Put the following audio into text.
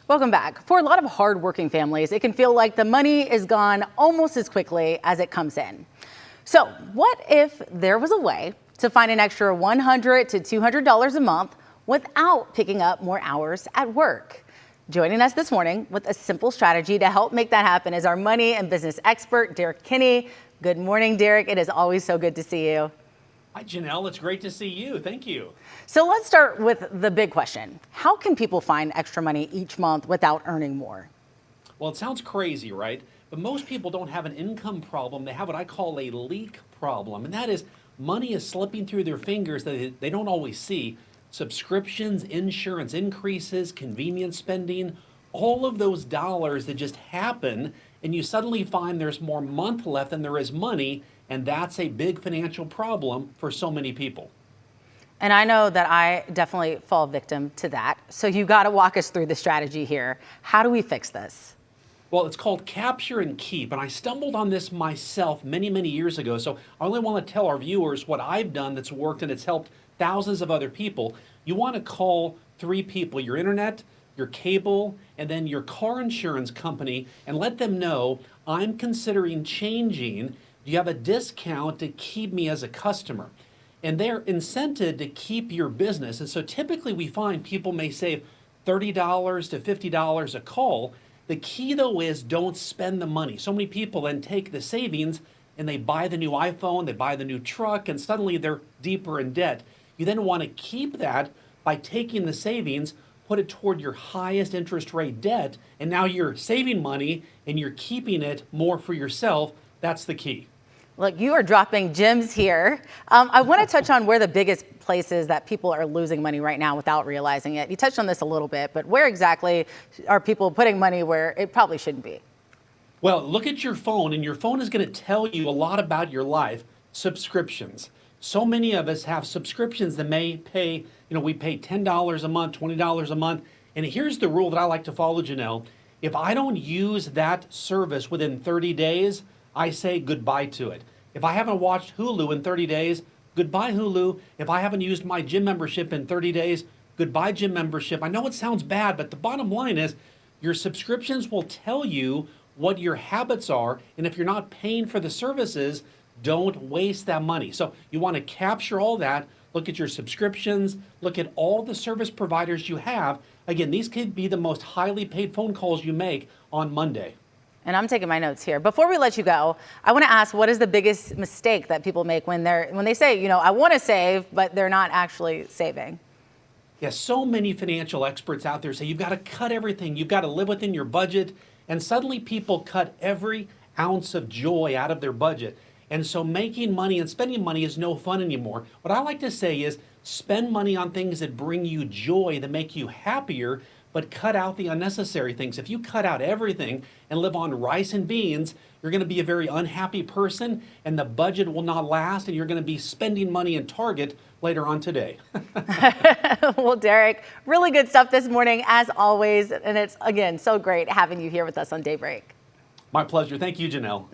Welcome back. For a lot of hardworking families, it can feel like the money is gone almost as quickly as it comes in. So what if there was a way to find an extra $100 to $200 a month without picking up more hours at work? Joining us this morning with a simple strategy to help make that happen is our money and business expert, Derrick Kinney. Good morning, Derrick. It is always so good to see you. Hi, Janelle. It's great to see you. Thank you. So let's start with the big question. How can people find extra money each month without earning more? Well, it sounds crazy, right? But most people don't have an income problem. They have what I call a leak problem. And that is money is slipping through their fingers that they don't always see. Subscriptions, insurance increases, convenience spending, all of those dollars that just happen, and you suddenly find there's more month left than there is money, and that's a big financial problem for so many people. And I know that I definitely fall victim to that. So you got to walk us through the strategy here. How do we fix this? Well, it's called capture and keep, and I stumbled on this myself many, many years ago. So I only want to tell our viewers what I've done that's worked and it's helped thousands of other people. You want to call 3 people, your internet, your cable, and then your car insurance company, and let them know I'm considering changing. Do you have a discount to keep me as a customer? And they're incented to keep your business. And so typically we find people may save $30 to $50 a call. The key though is don't spend the money. So many people then take the savings and they buy the new iPhone, they buy the new truck, and suddenly they're deeper in debt. You then want to keep that by taking the savings, put it toward your highest interest rate debt, and now you're saving money and you're keeping it more for yourself. That's the key. Look, you are dropping gems here. I want to touch on where the biggest places that people are losing money right now without realizing it. You touched on this a little bit, but where exactly are people putting money where it probably shouldn't be? Well, look at your phone, and your phone is going to tell you a lot about your life. Subscriptions. So many of us have subscriptions that may pay, we pay $10 a month, $20 a month. And here's the rule that I like to follow, Janelle. If I don't use that service within 30 days, I say goodbye to it. If I haven't watched Hulu in 30 days, goodbye Hulu. If I haven't used my gym membership in 30 days, goodbye gym membership. I know it sounds bad, but the bottom line is your subscriptions will tell you what your habits are. And if you're not paying for the services, don't waste that money. So you want to capture all that. Look at your subscriptions. Look at all the service providers you have. Again, these could be the most highly paid phone calls you make on Monday. And I'm taking my notes here. Before we let you go, I want to ask, what is the biggest mistake that people make when they say, I want to save, but they're not actually saving? Yeah, so many financial experts out there say you've got to cut everything. You've got to live within your budget. And suddenly people cut every ounce of joy out of their budget. And so making money and spending money is no fun anymore. What I like to say is spend money on things that bring you joy, that make you happier, but cut out the unnecessary things. If you cut out everything and live on rice and beans, you're going to be a very unhappy person, and the budget will not last, and you're going to be spending money in Target later on today. Well, Derrick, really good stuff this morning, as always. And it's, again, so great having you here with us on Daybreak. My pleasure. Thank you, Janelle.